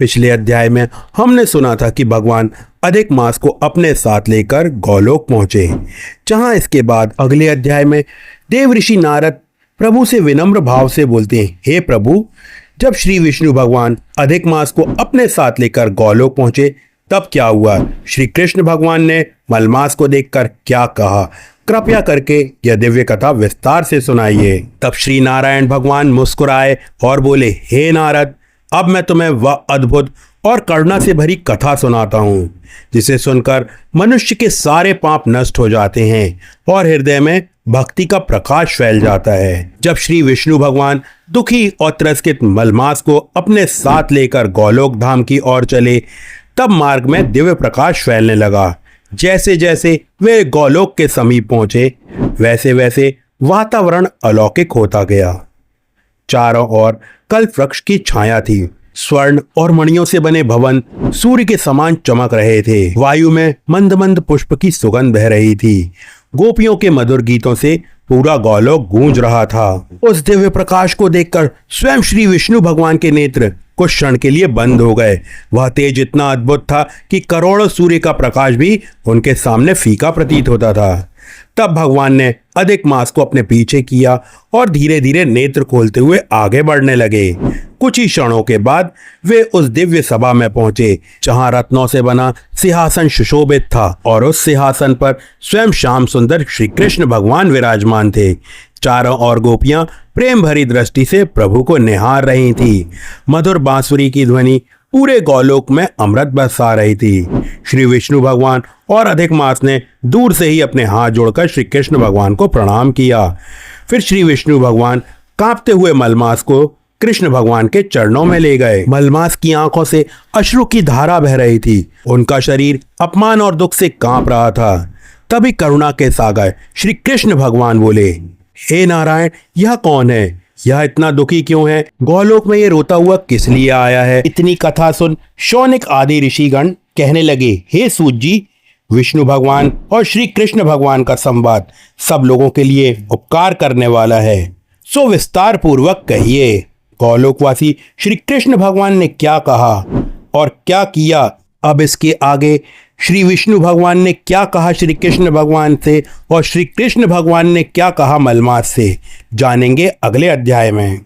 पिछले अध्याय में हमने सुना था कि भगवान अधिक मास को अपने साथ लेकर गोलोक पहुंचे, जहां इसके बाद अगले अध्याय में देव ऋषि नारद प्रभु से विनम्र भाव से बोलते हैं, हे प्रभु, जब श्री विष्णु भगवान अधिक मास को अपने साथ लेकर गोलोक पहुंचे तब क्या हुआ? श्री कृष्ण भगवान ने मलमास को देखकर क्या कहा? कृपया करके यह दिव्य कथा विस्तार से सुनाइए। तब श्री नारायण भगवान मुस्कुराए और बोले, हे नारद, अब मैं तुम्हें वह अद्भुत और करुणा से भरी कथा सुनाता हूँ जिसे सुनकर मनुष्य के सारे पाप नष्ट हो जाते हैं और हृदय में भक्ति का प्रकाश फैल जाता है। जब श्री विष्णु भगवान दुखी और तिरस्कृत मलमास को अपने साथ लेकर गोलोक धाम की ओर चले तब मार्ग में दिव्य प्रकाश फैलने लगा। जैसे जैसे वे गोलोक के समीप पहुंचे वैसे वैसे वातावरण अलौकिक होता गया। चारों ओर कल्प वृक्ष की छाया थी। स्वर्ण और मणियों से बने भवन सूर्य के समान चमक रहे थे। वायु में मंद मंद पुष्प की सुगंध बह रही थी। गोपियों के मधुर गीतों से पूरा गोलोक गूंज रहा था। उस दिव्य प्रकाश को देखकर स्वयं श्री विष्णु भगवान के नेत्र कुछ क्षण के लिए बंद हो गए। वह तेज इतना अद्भुत था कि करोड़ों सूर्य का प्रकाश भी उनके सामने फीका प्रतीत होता था। तब भगवान ने अधिक मास को अपने पीछे किया और धीरे धीरे नेत्र खोलते हुए आगे बढ़ने लगे। कुछ ही क्षणों के बाद वे उस दिव्य सभा में पहुंचे जहां रत्नों से बना सिंहासन सुशोभित था और उस सिंहासन पर स्वयं श्याम सुंदर श्री कृष्ण भगवान विराजमान थे। चारों ओर गोपियां प्रेम भरी दृष्टि से प्रभु को निहार रही थी। मधुर बांसुरी की ध्वनि पूरे गोलोक में अमृत बरसा रही थी। श्री विष्णु भगवान और अधिक मास ने दूर से ही अपने हाथ जोड़कर श्री कृष्ण भगवान को प्रणाम किया। फिर श्री विष्णु भगवान कांपते हुए मलमास को कृष्ण भगवान के चरणों में ले गए। मलमास की आंखों से अश्रु की धारा बह रही थी। उनका शरीर अपमान और दुख से कांप रहा था। तभी करुणा के सागर श्री कृष्ण भगवान बोले, हे नारायण, यह कौन है? यह इतना दुखी क्यों है? गोलोक में ये रोता हुआ किस लिए आया है? इतनी कथा सुन शौनिक आदि ऋषिगण कहने लगे, हे सूत जी, विष्णु भगवान और श्री कृष्ण भगवान का संवाद सब लोगों के लिए उपकार करने वाला है, सो विस्तार पूर्वक कहिए। गोलोकवासी श्री कृष्ण भगवान ने क्या कहा और क्या किया? अब इसके आगे श्री विष्णु भगवान ने क्या कहा श्री कृष्ण भगवान से और श्री कृष्ण भगवान ने क्या कहा मलमास से, जानेंगे अगले अध्याय में।